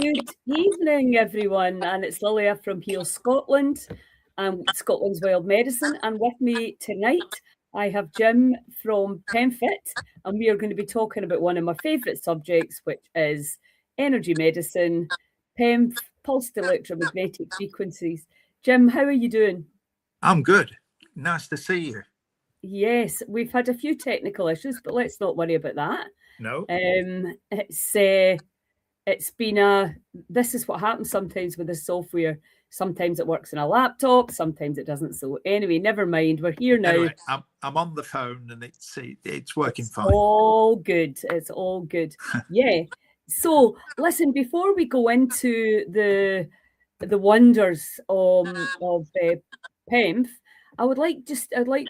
Good evening, everyone, and it's Lilia from Heal Scotland, Scotland's Wild Medicine, and with me tonight I have Jim from Pemfit, and we are going to be talking about one of my favourite subjects, which is energy medicine, pulsed electromagnetic frequencies. Jim, how are you doing? I'm good. Nice to see you. Yes, we've had a few technical issues, but let's not worry about that. No. It's been this is what happens sometimes with the software. Sometimes it works on a laptop, sometimes it doesn't. So anyway, never mind. We're here now. Anyway, I'm on the phone and it's working fine. All good. It's all good. Yeah. So listen, before we go into the wonders of PEMF, I'd like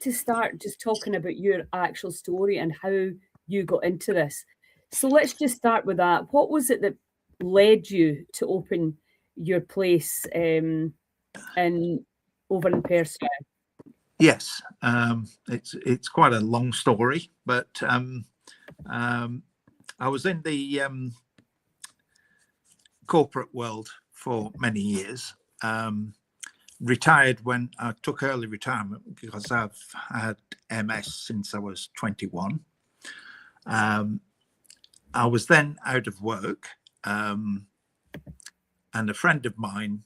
to start just talking about your actual story and how you got into this. So let's just start with that. What was it that led you to open your place over in Perth? Yes, it's quite a long story, but I was in the corporate world for many years. Retired when I took early retirement because I've had MS since I was 21. I was then out of work, and a friend of mine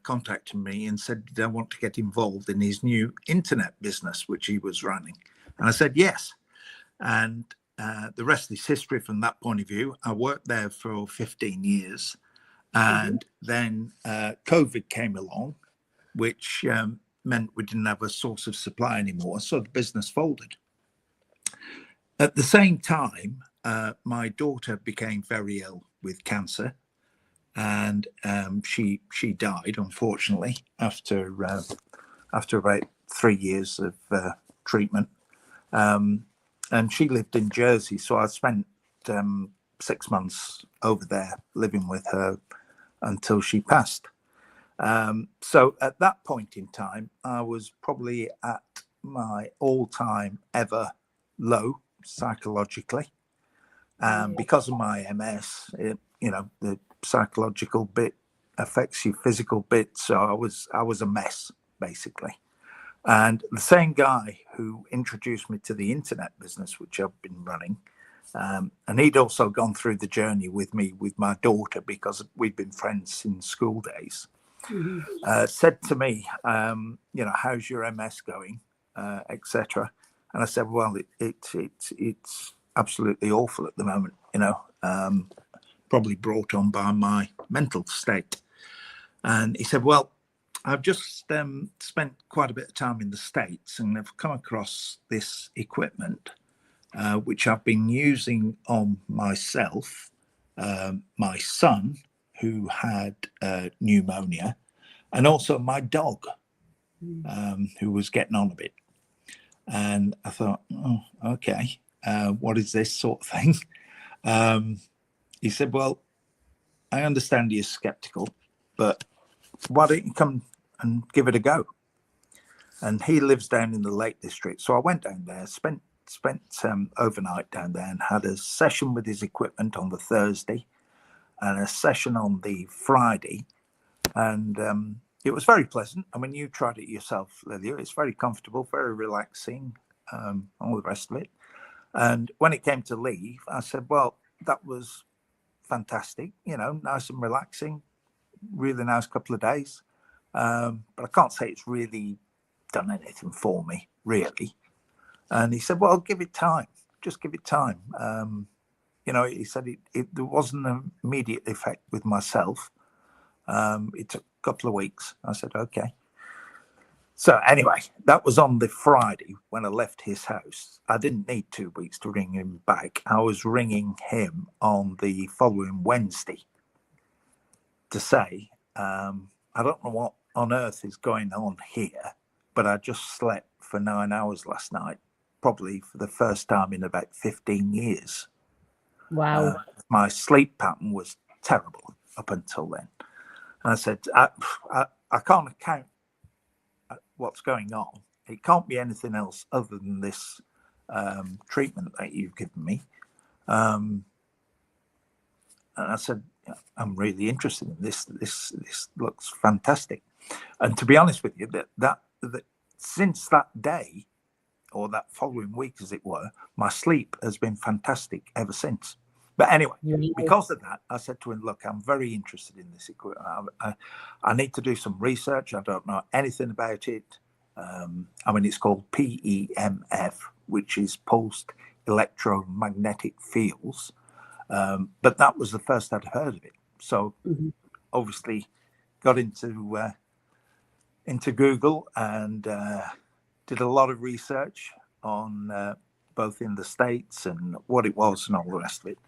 contacted me and said, did I want to get involved in his new internet business, which he was running? And I said, yes. And the rest is history from that point of view. I worked there for 15 years. And then COVID came along, which meant we didn't have a source of supply anymore. So the business folded. At the same time, my daughter became very ill with cancer, and she died, unfortunately, after about 3 years of treatment. And she lived in Jersey, so I spent 6 months over there living with her until she passed. So at that point in time, I was probably at my all-time ever low psychologically. Because of my MS, the psychological bit affects your physical bit. So I was a mess, basically. And the same guy who introduced me to the internet business, which I've been running, and he'd also gone through the journey with me, with my daughter, because we've been friends since school days, said to me, how's your MS going, etc. And I said, well, it's absolutely awful at the moment, probably brought on by my mental state. And he said, well, I've just spent quite a bit of time in the States and I've come across this equipment, which I've been using on myself, my son, who had pneumonia, and also my dog, who was getting on a bit. And I thought, oh, okay, what is this sort of thing? He said, well, I understand you're skeptical, but why don't you come and give it a go? And he lives down in the Lake District. So I went down there, spent overnight down there and had a session with his equipment on the Thursday and a session on the Friday. And it was very pleasant. I mean, you tried it yourself, Lilia. It's very comfortable, very relaxing, all the rest of it. And when it came to leave, I said, well, that was fantastic, nice and relaxing, really nice couple of days. But I can't say it's really done anything for me, really. And he said, well, give it time. Just give it time. He said there wasn't an immediate effect with myself. It took a couple of weeks. I said, okay. So anyway, that was on the Friday when I left his house. I didn't need 2 weeks to ring him back. I was ringing him on the following Wednesday to say, I don't know what on earth is going on here, but I just slept for 9 hours last night, probably for the first time in about 15 years. Wow. My sleep pattern was terrible up until then. And I said, I can't account what's going on. It can't be anything else other than this treatment that you've given me. And I said, I'm really interested in this. This looks fantastic. And to be honest with you, that since that day, or that following week, as it were, my sleep has been fantastic ever since. But anyway, because of that, I said to him, look, I'm very interested in this equipment. I need to do some research. I don't know anything about it. I mean, it's called PEMF, which is pulsed electromagnetic fields. But that was the first I'd heard of it. So obviously got into Google and did a lot of research on both in the States and what it was and all the rest of it.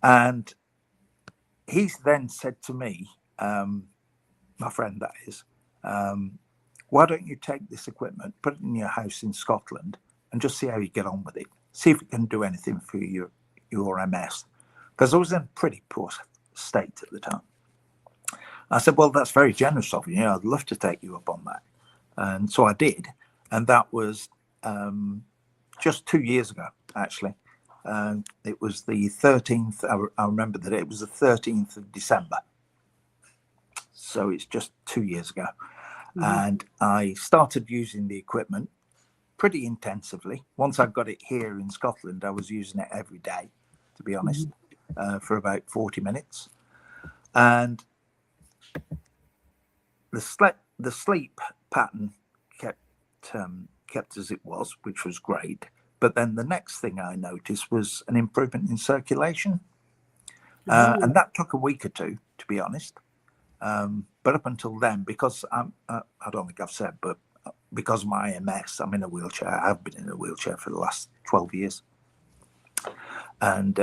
And he then said to me, my friend that is, why don't you take this equipment, put it in your house in Scotland and just see how you get on with it. See if it can do anything for your MS. Because I was in a pretty poor state at the time. I said, well, that's very generous of you. I'd love to take you up on that. And so I did. And that was just 2 years ago, actually. It was the 13th. I remember that it was the 13th of December. So it's just 2 years ago. And I started using the equipment pretty intensively. Once I got it here in Scotland, I was using it every day, to be honest, for about 40 minutes. And the sleep pattern kept as it was, which was great. But then the next thing I noticed was an improvement in circulation. And that took a week or two, to be honest. But up until then, because I don't think I've said, but because of my MS, I'm in a wheelchair. I have been in a wheelchair for the last 12 years. And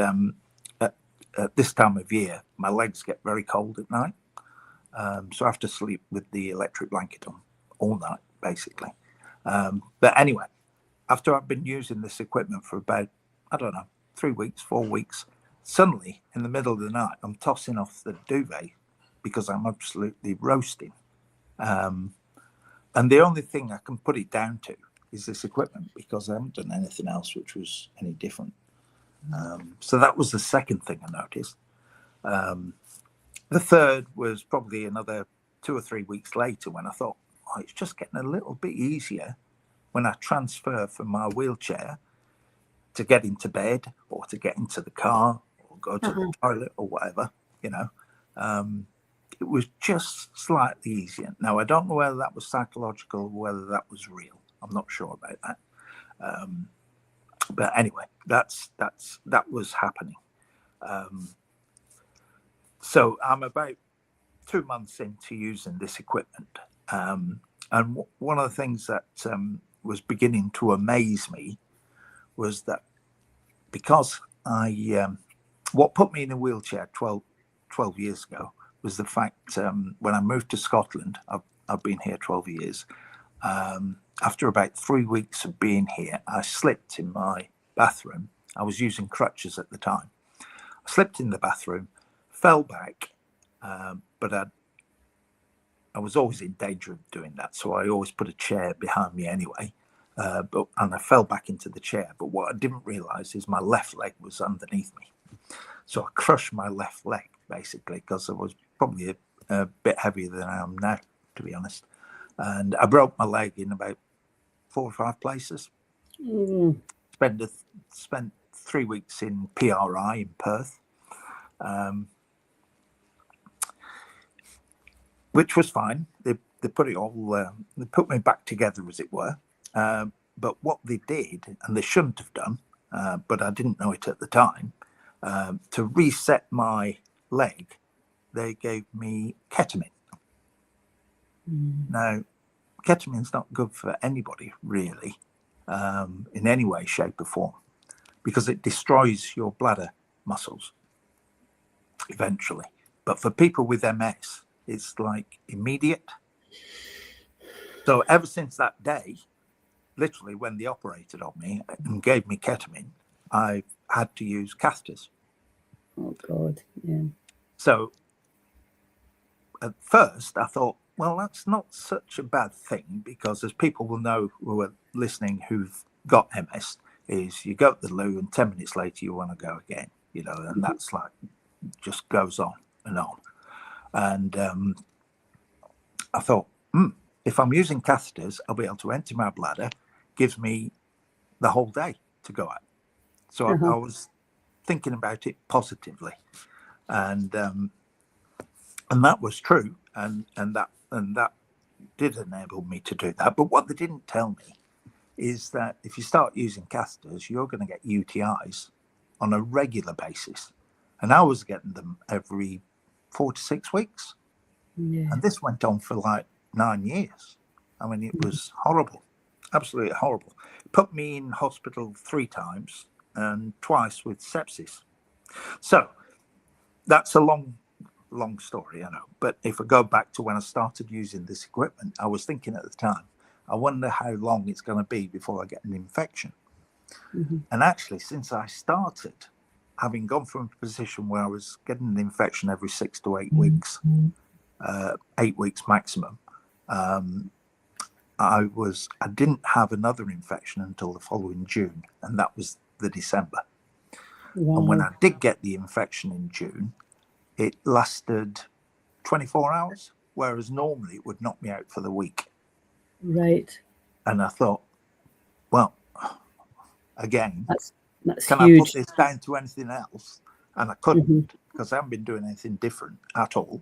at this time of year, my legs get very cold at night. So I have to sleep with the electric blanket on all night, basically. But anyway, after I've been using this equipment for about, 3 weeks, 4 weeks, suddenly in the middle of the night, I'm tossing off the duvet because I'm absolutely roasting. And the only thing I can put it down to is this equipment, because I haven't done anything else which was any different. So that was the second thing I noticed. The third was probably another 2 or 3 weeks later when I thought, oh, it's just getting a little bit easier when I transfer from my wheelchair to get into bed or to get into the car or go to the toilet or whatever, it was just slightly easier. Now, I don't know whether that was psychological or whether that was real. I'm not sure about that. But anyway, that was happening. So I'm about 2 months into using this equipment. And one of the things that was beginning to amaze me was that because what put me in a wheelchair 12 years ago was the fact when I moved to Scotland, I've been here 12 years. After about 3 weeks of being here, I slipped in my bathroom. I was using crutches at the time. I slipped in the bathroom, fell back, but I was always in danger of doing that. So I always put a chair behind me anyway. And I fell back into the chair. But what I didn't realize is my left leg was underneath me. So I crushed my left leg, basically, because I was probably a bit heavier than I am now, to be honest. And I broke my leg in about 4 or 5 places. Spent 3 weeks in PRI in Perth, which was fine. They put it all, they put me back together, as it were. But what they did, and they shouldn't have done, but I didn't know it at the time, to reset my leg, they gave me ketamine. Now, ketamine's not good for anybody, really, in any way, shape or form, because it destroys your bladder muscles eventually. But for people with MS, it's like immediate. So ever since that day, literally when they operated on me and gave me ketamine, I've had to use catheters. Oh, God, yeah. So at first I thought, well, that's not such a bad thing, because as people will know who are listening who've got MS, is you go to the loo and 10 minutes later you want to go again, and that's like, just goes on. and on. And I thought, if I'm using catheters, I'll be able to empty my bladder. Gives me the whole day to go at. So I was thinking about it positively, and that was true, and that did enable me to do that. But what they didn't tell me is that if you start using catheters, you're going to get UTIs on a regular basis, and I was getting them every 4 to 6 weeks, and this went on for like 9 years. I mean, it was horrible, absolutely horrible. It put me in hospital 3 times and twice with sepsis. So that's a long story, I know. But if I go back to when I started using this equipment, I was thinking at the time, I wonder how long it's going to be before I get an infection. And actually, since I started, having gone from a position where I was getting an infection every 6 to 8 weeks, 8 weeks maximum, I didn't have another infection until the following June, and that was the December. Wow. And when I did get the infection in June, it lasted 24 hours, whereas normally it would knock me out for the week. Right. And I thought, well, again, that's can huge. I put this down to anything else? And I couldn't, because I haven't been doing anything different at all,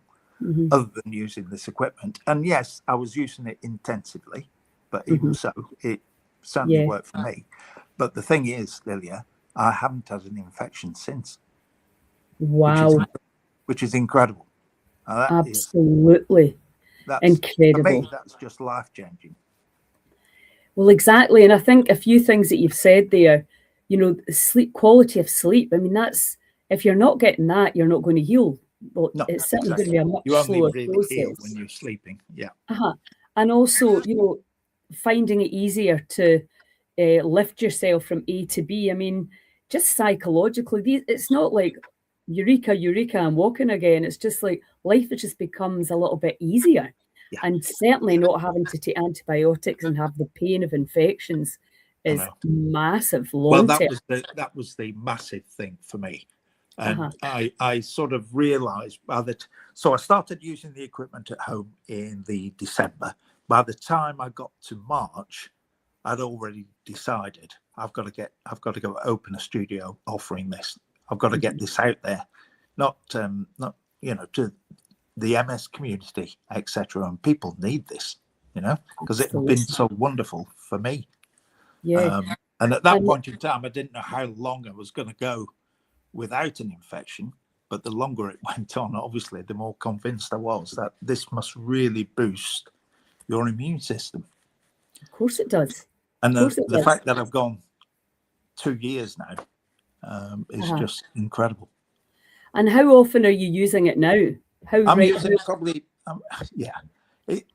other than using this equipment. And yes, I was using it intensively, but even so, it certainly worked for me. But the thing is, Lilia, I haven't had an infection since. Wow. Which is incredible. Absolutely. Incredible. For me, that's just life-changing. Well, exactly. And I think a few things that you've said there, you know, sleep, quality of sleep. I mean, that's, if you're not getting that, you're not going to heal. Well, no, it's certainly going to be a much slower process. Heal when you're sleeping. Yeah. And also, you know, finding it easier to lift yourself from A to B. I mean, just psychologically, it's not like eureka, I'm walking again. It's just like life just becomes a little bit easier. Yeah. And certainly not having to take antibiotics and have the pain of infections is massive. Well, that was the massive thing for me. And I sort of realized so I started using the equipment at home in the December. By the time I got to March, I'd already decided I've got to go open a studio offering this. I've got to get this out there, not you know, to the MS community, etc. And people need this, you know, because it's been so wonderful for me. Yeah. And at that point in time, I didn't know how long I was going to go without an infection. But the longer it went on, obviously, the more convinced I was that this must really boost your immune system. Of course it does. And the fact that I've gone 2 years now is just incredible. And how often are you using it now? I'm using it probably,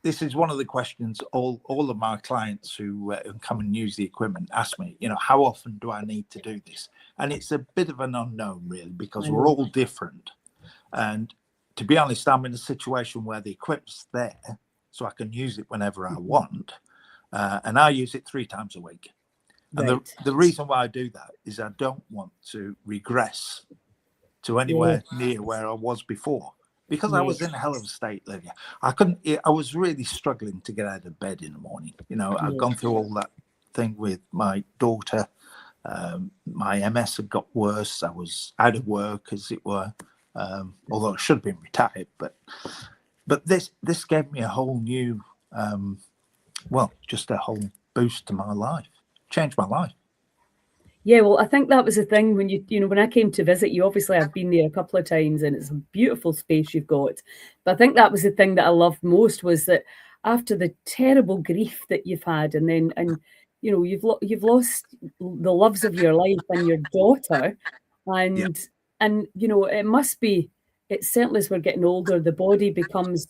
this is one of the questions all of my clients who come and use the equipment ask me, you know, how often do I need to do this? And it's a bit of an unknown, really, because we're all different. And to be honest, I'm in a situation where the equipment's there, so I can use it whenever I want. And I use it 3 times a week. And the reason why I do that is I don't want to regress to anywhere near where I was before. Because I was in a hell of a state, Lydia. I was really struggling to get out of bed in the morning. You know, I've gone through all that thing with my daughter. My MS had got worse. I was out of work, as it were, although I should have been retired. But this gave me a whole new, just a whole boost to my life. Changed my life. Yeah, well, I think that was the thing when when I came to visit you, obviously I've been there a couple of times and it's a beautiful space you've got. But I think that was the thing that I loved most was that after the terrible grief that you've had and you know, you've lost the loves of your life and your daughter and you know, it certainly as we're getting older, the body becomes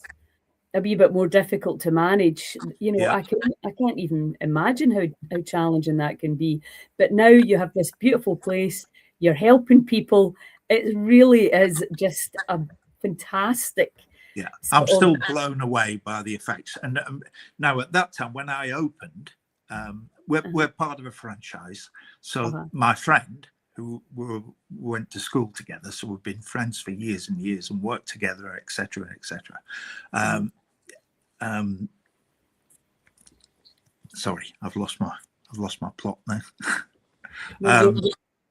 a wee bit more difficult to manage. You know, I can't even imagine how challenging that can be. But now you have this beautiful place, you're helping people. It really is just a fantastic. Yeah, I'm still blown away by the effects. And now at that time, when I opened, we're part of a franchise. So my friend who went to school together, so we've been friends for years and years and worked together, etc., etc. Sorry, I've lost my plot now.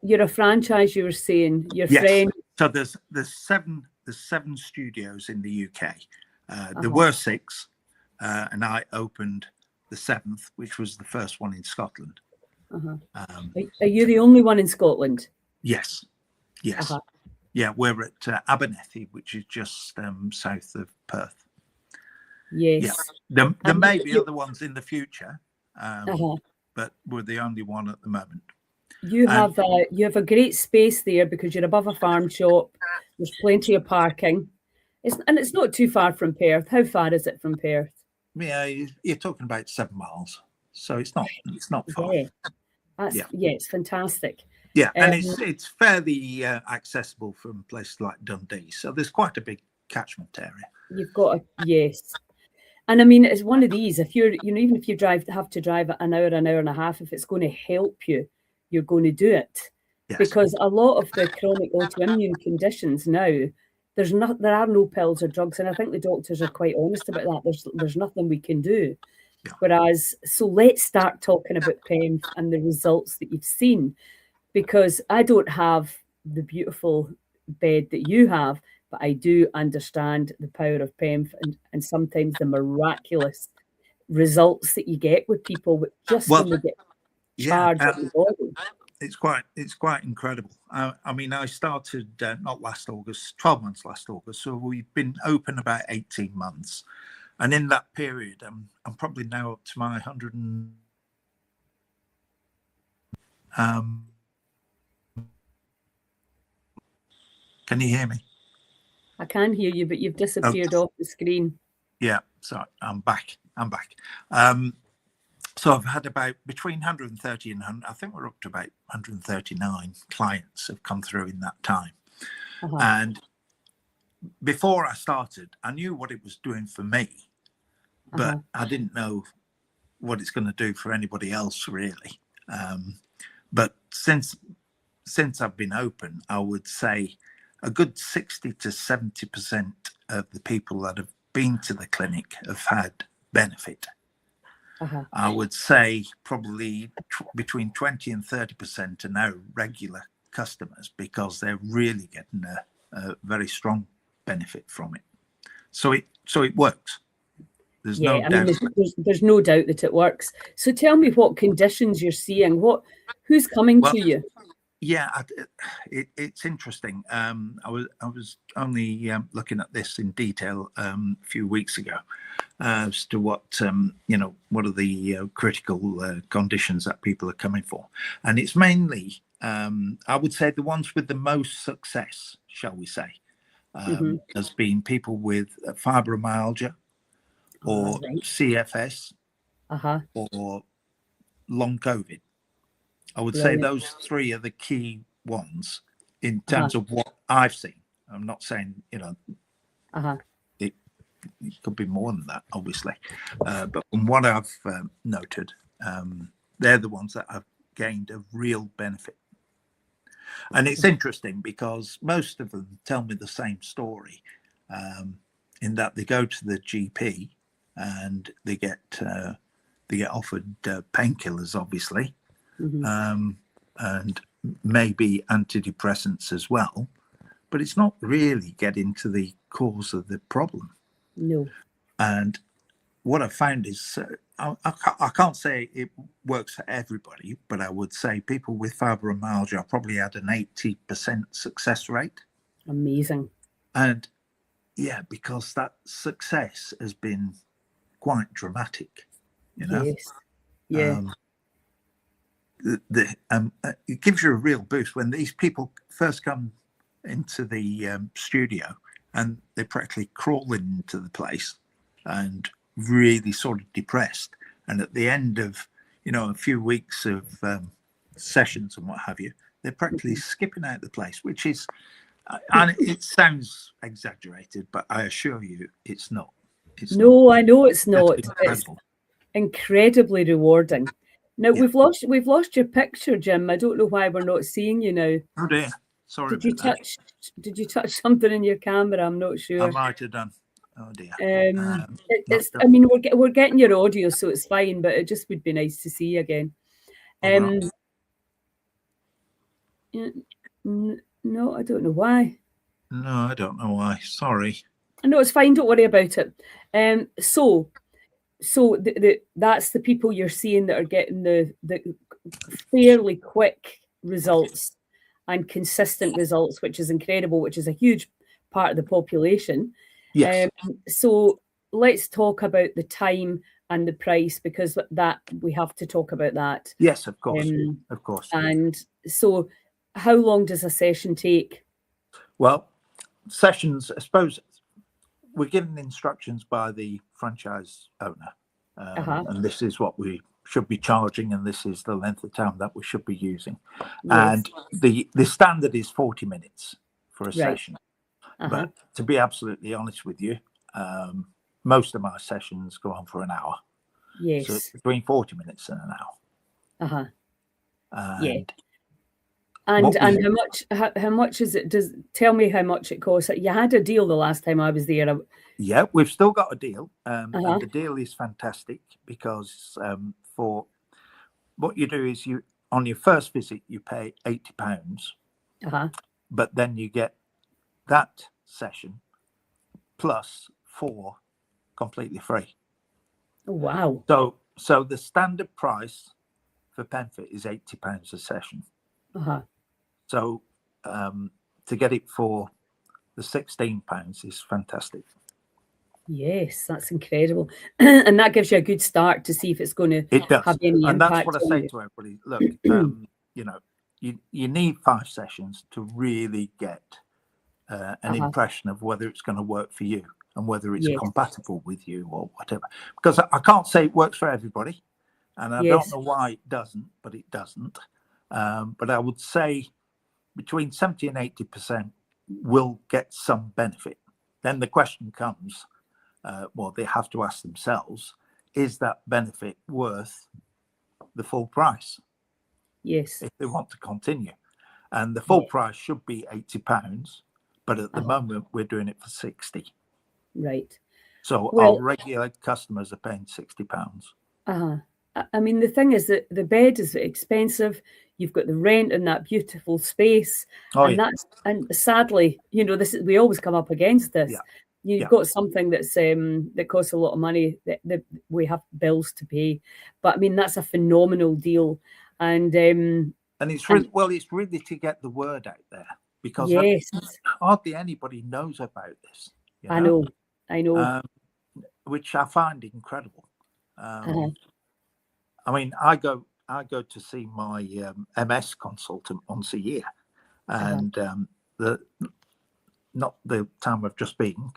You're a franchise. You were saying your friend. So there's seven studios in the UK. There were 6, and I opened the 7th, which was the first one in Scotland. Are you the only one in Scotland? Yes. Yeah, we're at Abernethy, which is just south of Perth. Yes. Yeah. There may be other ones in the future, but we're the only one at the moment. You have a great space there because you're above a farm shop. There's plenty of parking. It's not too far from Perth. How far is it from Perth? Yeah, you're talking about 7 miles, so it's not far. Yeah, it's fantastic. Yeah, and it's fairly accessible from places like Dundee. So there's quite a big catchment area. You've got yes. And I mean, it's one of these. If you're, even if you have to drive an hour and a half, if it's going to help you, you're going to do it. Yes. Because a lot of the chronic autoimmune conditions now, there are no pills or drugs, and I think the doctors are quite honest about that. There's nothing we can do. Yeah. Whereas, so let's start talking about Pemf and the results that you've seen, because I don't have the beautiful bed that you have, but I do understand the power of Pemf and sometimes the miraculous results that you get with people when they get charged of the body. It's quite incredible. I mean, I started not last August, 12 months last August, so we've been open about 18 months. And in that period, I'm probably now up to my 100 and... Can you hear me? I can hear you, but you've disappeared off the screen. Yeah, so I'm back. So I've had about between 130 and 100, I think we're up to about 139 clients have come through in that time. And before I started, I knew what it was doing for me, but I didn't know what it's going to do for anybody else, really. But since I've been open, I would say a good 60 to 70% of the people that have been to the clinic have had benefit. I would say probably between 20 and 30% are now regular customers because they're really getting a very strong benefit from it. So it works. There's no doubt. There's no doubt that it works. So tell me what conditions you're seeing. Who's coming to you? Yeah, it's interesting. I was only looking at this in detail a few weeks ago as to what what are the critical conditions that people are coming for, and it's mainly I would say the ones with the most success, shall we say, has been people with fibromyalgia or CFS or long COVID. I would say those 3 are the key ones in terms of what I've seen. I'm not saying, it could be more than that, obviously. But from what I've noted, they're the ones that have gained a real benefit. And it's interesting because most of them tell me the same story, in that they go to the GP and they get offered painkillers, obviously. And maybe antidepressants as well, but it's not really getting to the cause of the problem. No. And what I found is, I can't say it works for everybody, but I would say people with fibromyalgia probably had an 80% success rate. Amazing. And yeah, because that success has been quite dramatic, Yes. Yeah. It gives you a real boost when these people first come into the studio and they're practically crawling into the place and really sort of depressed. And at the end of, a few weeks of sessions and what have you, they're practically skipping out the place, which is, and it sounds exaggerated, but I assure you it's not. I know it's not. It's incredibly rewarding. Now Yeah. we've lost your picture, Jim. I don't know why we're not seeing you now. Oh dear. Sorry Did you about that. did you touch something in your camera? I'm not I sure. might have done. Oh dear. It's Not I mean we're getting your audio, so it's fine, but it just would be nice to see you again. all right. No, I don't know why. No, I don't know why. Sorry. No, it's fine. Don't worry about it. So that's the people you're seeing that are getting the fairly quick results and consistent results, which is incredible, which is a huge part of the population. Yes. So let's talk about the time and the price, because that we have to talk about that. Yes, of course. Of course. And so how long does a session take? Well, sessions, I suppose we're given instructions by the franchise owner. And this is what we should be charging, and this is the length of time that we should be using. Yes. And the standard is 40 minutes for a session. But to be absolutely honest with you, most of my sessions go on for an hour. Yes. So it's between 40 minutes and an hour. Yeah. And how much is it? Tell me how much it costs. You had a deal the last time I was there. Yeah, we've still got a deal. And the deal is fantastic because for what you do is you on your first visit you pay £80, but then you get that session plus 4 completely free. Oh, wow. So the standard price for Pemfit is £80 a session. So to get it for the £16 is fantastic. Yes, that's incredible. And that gives you a good start to see if it's going to have any and impact. That's what I say to everybody. Look, you know, you need 5 sessions to really get an impression of whether it's going to work for you and whether it's compatible with you or whatever. Because I can't say it works for everybody, and I don't know why it doesn't, but it doesn't. But I would say between 70 and 80% will get some benefit. Then the question comes, well, they have to ask themselves, is that benefit worth the full price? Yes. If they want to continue. And the full price should be £80, but at the moment we're doing it for 60. Right. So our regular customers are paying £60. I mean, the thing is that the bed is expensive. You've got the rent in that beautiful space, and sadly, you know, we always come up against this. You've got something that's that costs a lot of money. That we have bills to pay, but I mean that's a phenomenal deal, and it's really it's really to get the word out there, because hardly anybody knows about this. You know? I know, which I find incredible. I mean, I go to see my MS consultant once a year, and not the time I've just been,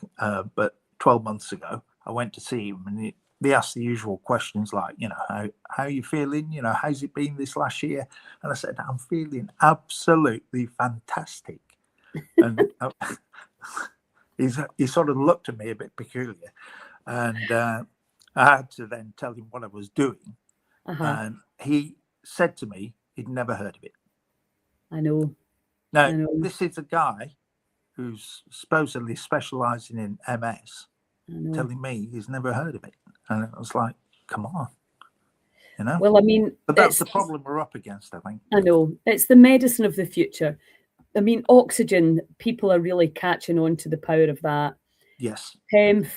but 12 months ago, I went to see him, and they asked the usual questions like, you know, how are you feeling? You know, how's it been this last year? And I said, I'm feeling absolutely fantastic. And he sort of looked at me a bit peculiar, and I had to then tell him what I was doing. And he said to me he'd never heard of it. I know. Now, this is a guy who's supposedly specializing in MS telling me he's never heard of it. And I was like, come on, you know? Well, I mean, but that's the problem we're up against, I think. I know. It's the medicine of the future. I mean, oxygen, people are really catching on to the power of that. Yes. Pemf,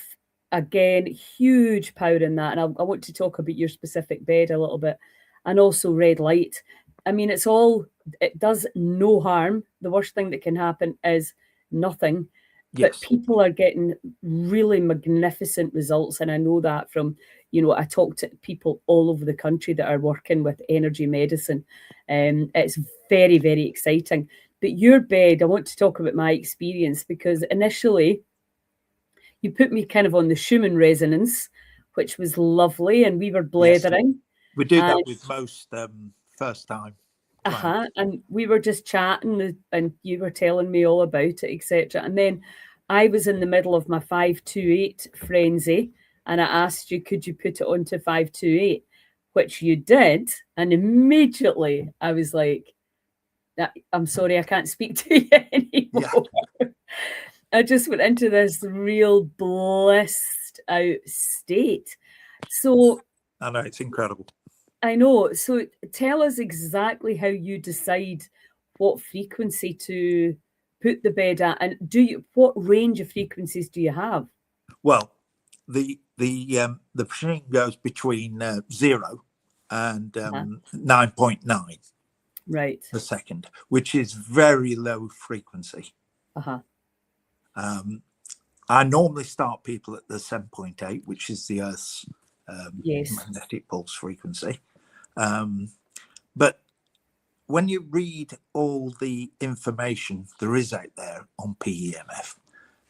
again, huge power in that. And I want to talk about your specific bed a little bit, and also red light. I mean, it does no harm. The worst thing that can happen is nothing. But people are getting really magnificent results. And I know that from, you know, I talk to people all over the country that are working with energy medicine. It's very, very exciting. But your bed, I want to talk about my experience, because initially you put me kind of on the Schumann resonance, which was lovely, and we were blethering. Yes, we do that with most first time. And we were just chatting, and you were telling me all about it, etc. And then I was in the middle of my 528 frenzy, and I asked you, could you put it onto 528? which you did. And immediately I was like, I'm sorry, I can't speak to you anymore. Yeah. I just went into this real blissed out state. So I know, it's incredible. I know. So tell us exactly how you decide what frequency to put the bed at, and what range of frequencies do you have? Well, the machine goes between 0 and 9.9 Right. per second, which is very low frequency. Uh-huh. I normally start people at the 7.8, which is the Earth's Yes. magnetic pulse frequency. But when you read all the information there is out there on PEMF,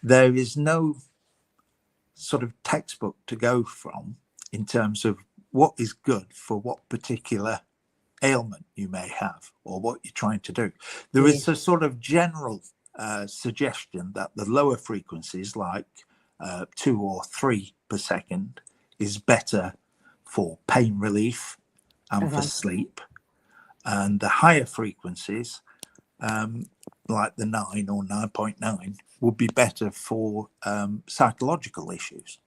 there is no sort of textbook to go from in terms of what is good for what particular ailment you may have or what you're trying to do. There is a sort of general suggestion that the lower frequencies, like 2 or 3 per second, is better for pain relief and for sleep. And the higher frequencies, like the 9 or 9.9, would be better for psychological issues.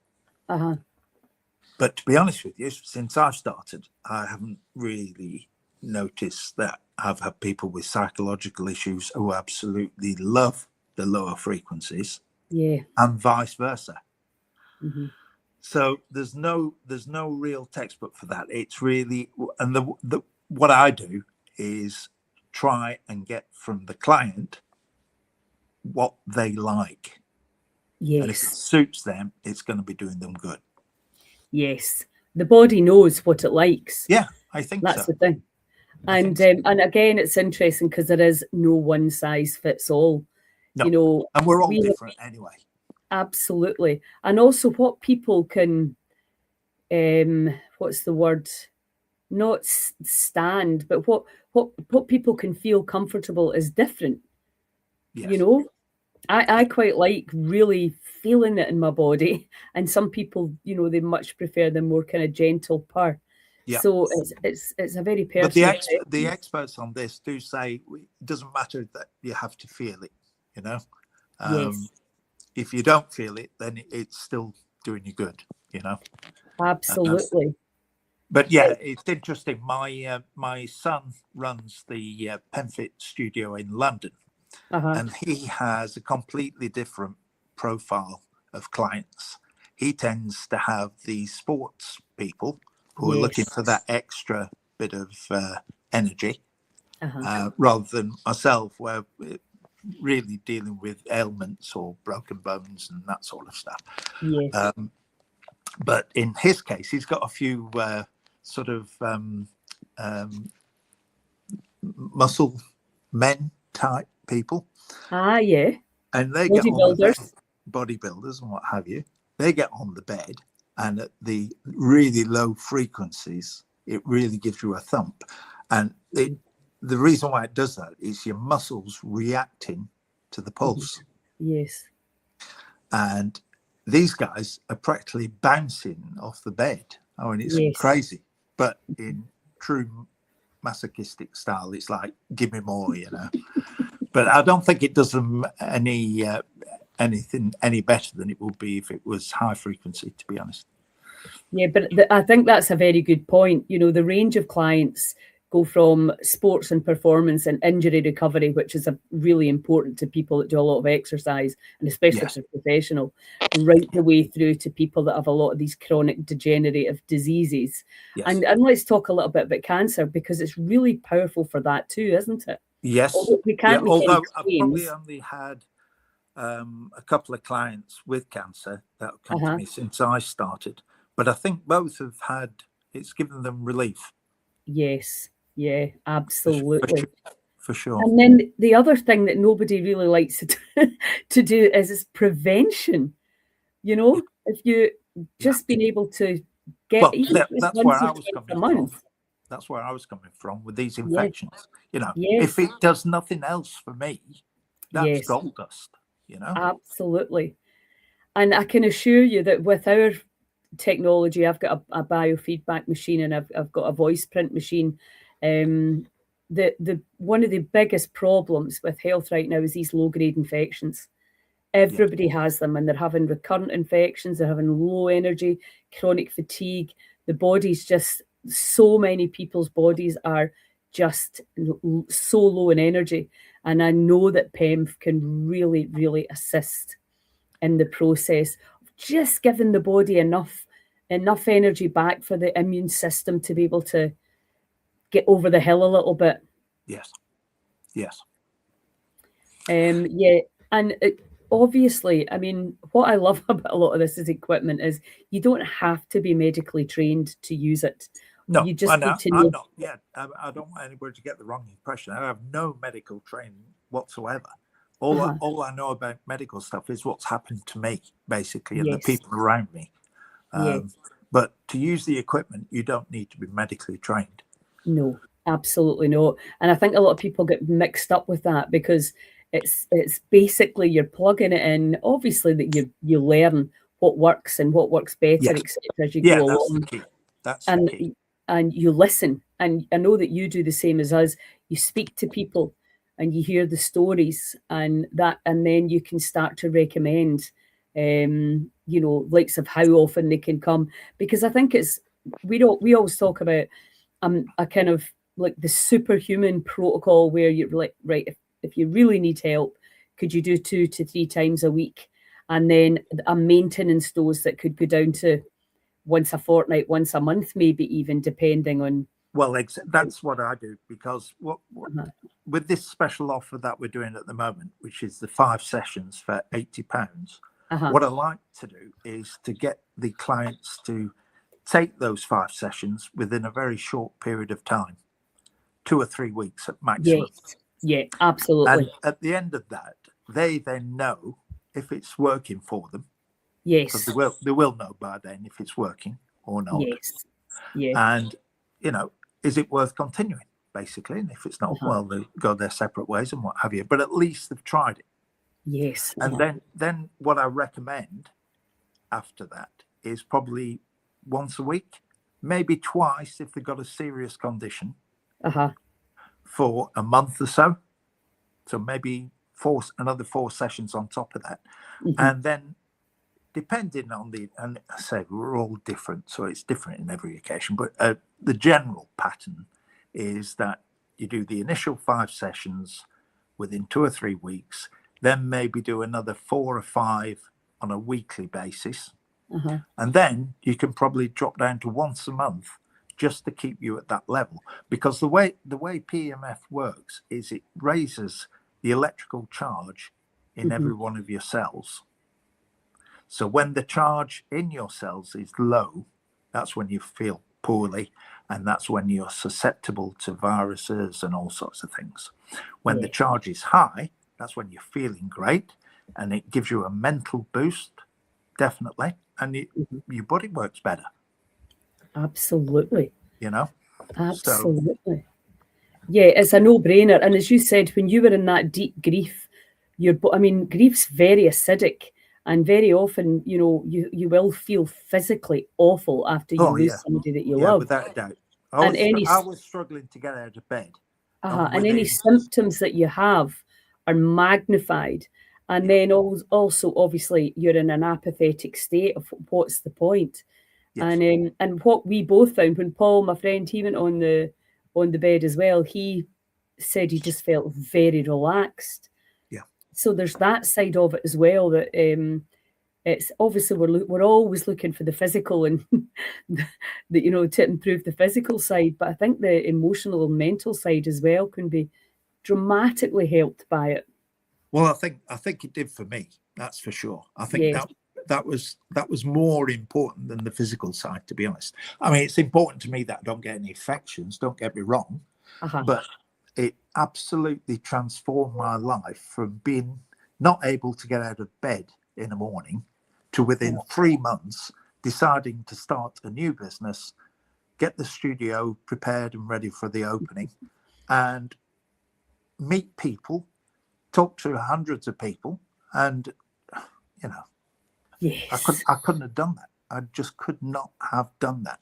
But to be honest with you, since I've started, I haven't really noticed that. I've had people with psychological issues who absolutely love the lower frequencies, and vice versa. So there's no real textbook for that. It's really, and what I do is try and get from the client what they like. And if it suits them, it's going to be doing them good. Yes. The body knows what it likes. Yeah, I think that's so. the thing. And again, it's interesting because there is no one size fits all. No. You know, and we're all different anyway. Absolutely. And also what people can, what's the word? Not stand, but what people can feel comfortable is different. You know, I quite like really feeling it in my body, and some people, you know, they much prefer the more kind of gentle purr. So it's a very personal. But the experts on this do say it doesn't matter that you have to feel it. You know, if you don't feel it, then it's still doing you good. You know, absolutely. But yeah, it's interesting. My son runs the Pemfit studio in London, and he has a completely different profile of clients. He tends to have the sports people who are looking for that extra bit of energy, rather than myself, where we're really dealing with ailments or broken bones and that sort of stuff. But in his case, he's got a few sort of muscle men type people. And they get on the bed, bodybuilders and what have you. They get on the bed, and at the really low frequencies, it really gives you a thump. And the reason why it does that is your muscles reacting to the pulse. And these guys are practically bouncing off the bed. I mean, it's crazy. But in true masochistic style, it's like, give me more, you know. But I don't think it does them anything any better than it would be if it was high frequency, to be honest. Yeah, but I think that's a very good point. You know, the range of clients go from sports and performance and injury recovery, which is really important to people that do a lot of exercise, and especially if they're professional, right the way through to people that have a lot of these chronic degenerative diseases. And let's talk a little bit about cancer, because it's really powerful for that too, isn't it? Yes. Although we can't make although I've probably only had a couple of clients with cancer that have come to me since I started, but I think both have had, it's given them relief. Yes. Yeah, absolutely. For sure. And then the other thing that nobody really likes to do is prevention. You know, if you just been able to get that's where I was coming from. That's where I was coming from with these infections. You know, if it does nothing else for me, that's gold dust, you know. Absolutely. And I can assure you that with our technology. I've got a biofeedback machine, and I've got a voice print machine. The one of the biggest problems with health right now is these low grade infections. Yeah. Everybody has them, and they're having recurrent infections. They're having low energy, chronic fatigue. The body's just, so many people's bodies are just so low in energy, and I know that PEMF can really, really assist in the process of just giving the body enough energy back for the immune system to be able to get over the hill a little bit. Yes. Yes. Yeah, and obviously, I mean, what I love about a lot of this is equipment is you don't have to be medically trained to use it. No, You just and need to I'm know. not. Yeah, I don't want anybody to get the wrong impression. I have no medical training whatsoever. Uh-huh. All I know about medical stuff is what's happened to me, basically, and the Yes, people around me. yeah, But to use the equipment, you don't need to be medically trained. no, absolutely no. And I think a lot of people get mixed up with that because it's basically you're plugging it in. Obviously, that you learn what works and what works better, Yes. etc. as you go Yeah, that's the along. key. That's the and key. and you listen, and I know that you do the same as us. You speak to people and you hear the stories, and then you can start to recommend likes of how often they can come, because I think it's, we always talk about a kind of like the superhuman protocol where you're like, right, if you really need help, could you do 2 to 3 times a week, and then a maintenance dose that could go down to once a fortnight, once a month, maybe even, depending on. Well, that's what I do, because what Uh-huh. with this special offer that we're doing at the moment, which is the 5 sessions for £80, Uh-huh. what I like to do is to get the clients to take those 5 sessions within a very short period of time, 2 or 3 weeks at maximum. Yes. Yeah, absolutely. And at the end of that, they then know if it's working for them, because Yes. they will know by then if it's working or not. Yes. Yeah. And, is it worth continuing, basically? And if it's not, Uh-huh. well, they go their separate ways and what have you. But at least they've tried it. Yes. And Uh-huh. then what I recommend after that is probably once a week, maybe twice if they've got a serious condition, Uh-huh. for a month or so. So maybe another 4 sessions on top of that. Mm-hmm. And then depending on and I say we're all different, so it's different in every occasion, but the general pattern is that you do the initial 5 sessions within 2 or 3 weeks, then maybe do another 4 or 5 on a weekly basis, Uh-huh. and then you can probably drop down to once a month just to keep you at that level. Because the way PEMF works is it raises the electrical charge in Mm-hmm. every one of your cells. So when the charge in your cells is low, that's when you feel poorly, and that's when you're susceptible to viruses and all sorts of things. When the charge is high, that's when you're feeling great, and it gives you a mental boost, definitely, and your body works better. Absolutely. So Absolutely. Yeah, it's a no-brainer. And as you said, when you were in that deep grief, grief's very acidic, and very often, you will feel physically awful after you lose somebody that you love. Without a doubt. And I was struggling to get out of bed. and any symptoms that you have are magnified. And then also, obviously, you're in an apathetic state of what's the point. Yes. And what we both found, when Paul, my friend, he went on the bed as well, he said he just felt very relaxed. Yeah. So there's that side of it as well, that it's obviously we're always looking for the physical and to improve the physical side, but I think the emotional and mental side as well can be dramatically helped by it. Well, I think it did for me. That's for sure. I think that was more important than the physical side, to be honest. I mean, it's important to me that I don't get any infections, don't get me wrong, but it absolutely transformed my life from being not able to get out of bed in the morning to within 3 months deciding to start a new business, get the studio prepared and ready for the opening, and meet people, talk to hundreds of people, and Yes. I couldn't have done that. I just could not have done that.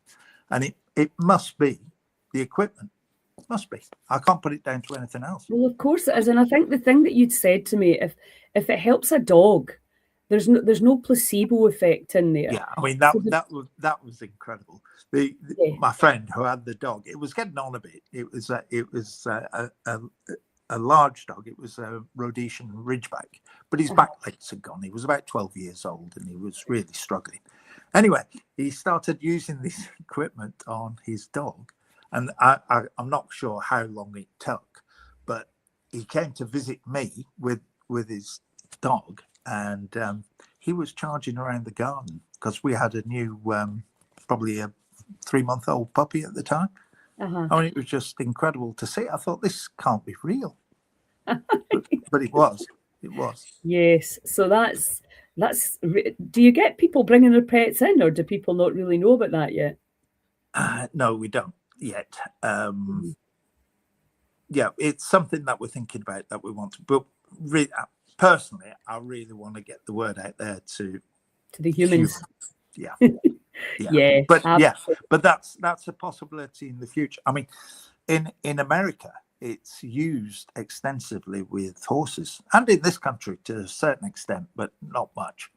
And it must be the equipment. It must be. I can't put it down to anything else. Well, of course it is. And I think the thing that you'd said to me, if it helps a dog, there's no placebo effect in there. Yeah, I mean So that was incredible. yeah. My friend who had the dog, it was getting on a bit. It was a large dog. It was a Rhodesian Ridgeback, but his back legs had gone. He was about 12 years old and he was really struggling. Anyway, he started using this equipment on his dog, and I'm not sure how long it took, but he came to visit me with his dog, and he was charging around the garden because we had a new, probably a 3-month-old puppy at the time. I mean, it was just incredible to see. I thought, this can't be real, but it was. It was. Yes. So that's. Do you get people bringing their pets in, or do people not really know about that yet? No, we don't yet. Yeah, it's something that we're thinking about, that we want to. But personally, I really want to get the word out there to the humans. Yeah. Yeah. But absolutely. yeah, but that's a possibility in the future. I mean, in America, it's used extensively with horses, and in this country to a certain extent, but not much,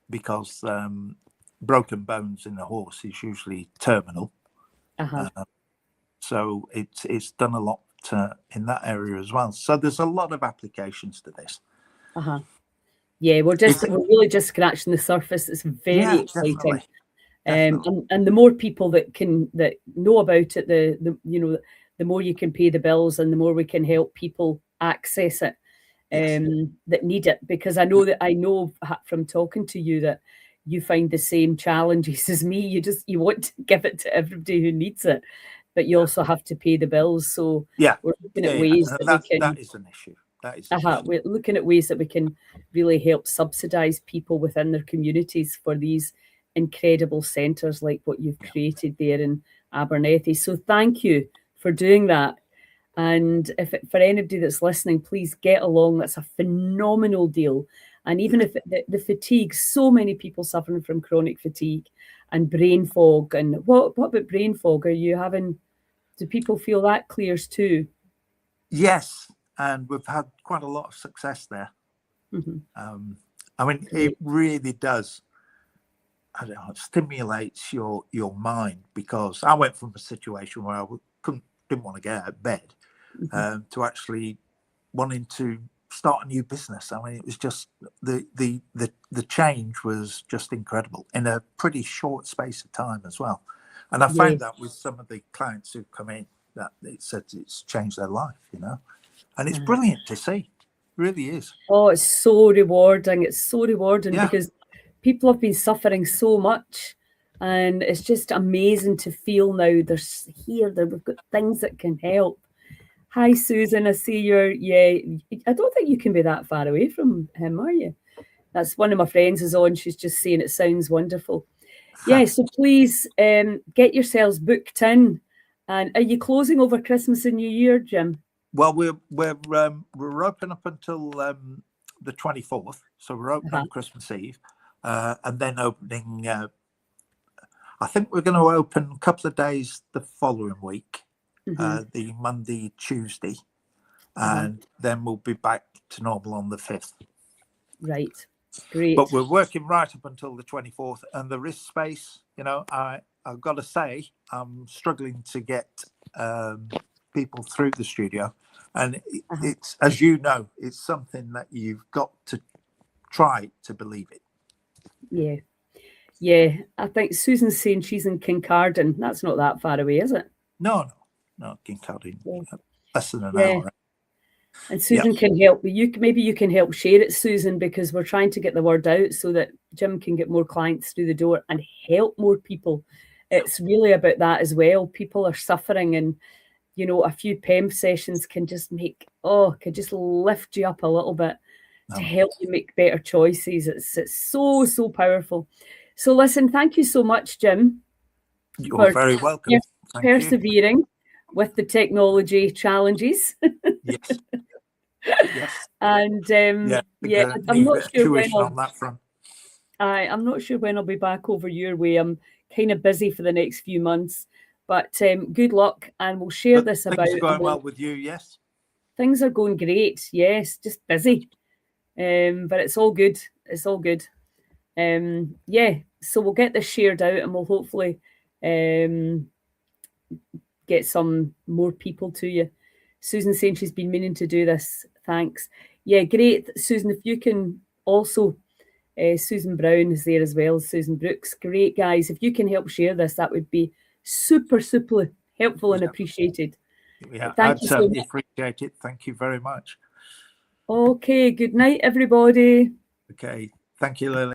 because broken bones in a horse is usually terminal. So it's done a lot in that area as well. So there's a lot of applications to this. Yeah, we're really just scratching the surface. It's very exciting. Definitely. And the more people that know about it, the more you can pay the bills, and the more we can help people access it that need it. Because I know from talking to you that you find the same challenges as me. You want to give it to everybody who needs it, but you also have to pay the bills. So we're looking at ways that we can. That is an issue. We're looking at ways that we can really help subsidise people within their communities for these incredible centres like what you've created there in Abernethy. So thank you for doing that. And for anybody that's listening, please get along. That's a phenomenal deal. And even if the fatigue, so many people suffering from chronic fatigue and brain fog. And what about brain fog? Do people feel that clears too? Yes, and we've had quite a lot of success there. I mean, it really does. I don't know, it stimulates your mind, because I went from a situation where I didn't want to get out of bed to actually wanting to start a new business. I mean, it was just the change was just incredible in a pretty short space of time as well. And I found that with some of the clients who've come in, that it said it's changed their life, and it's brilliant to see. It really is. Oh, it's so rewarding. It's so rewarding because people have been suffering so much, and it's just amazing to feel now we've got things that can help. Hi, Susan. I see you're. Yeah, I don't think you can be that far away from him, are you? That's one of my friends is on. She's just saying it sounds wonderful. Yeah, so please get yourselves booked in. And are you closing over Christmas and New Year, Jim? Well, we're open up until the 24th, so we're open on Christmas Eve, and then opening. I think we're going to open a couple of days the following week, the Monday, Tuesday, and then we'll be back to normal on the 5th. Right, great. But we're working right up until the 24th, and there is space. I've got to say, I'm struggling to get people through the studio, and it's, as you know, it's something that you've got to try to believe it. Yeah. I think Susan's saying she's in Kincardine. That's not that far away, is it? No, Kincardine. Less than an hour. And Susan can help. Maybe you can help share it, Susan, because we're trying to get the word out so that Jim can get more clients through the door and help more people. It's really about that as well. People are suffering, and a few PEM sessions can just lift you up a little bit to help you make better choices. It's so powerful. So listen, thank you so much, Jim. You're very welcome. Persevering with the technology challenges. Yes. And I'm not sure when on that front. I'm not sure when I'll be back over your way. I'm kind of busy for the next few months, but good luck, and we'll share But this about. things are going well with you, yes? Things are going great. Yes, just busy, but it's all good. It's all good. Yeah, so we'll get this shared out, and we'll hopefully get some more people to you. Susan saying she's been meaning to do this. Thanks. Yeah, great, Susan. If you can also, Susan Brown is there as well. Susan Brooks, great guys. If you can help share this, that would be super, super helpful and appreciated. Yeah, Thank I'd you so certainly much. appreciate it. Thank you very much. Okay, good night, everybody. Okay, thank you, Lily.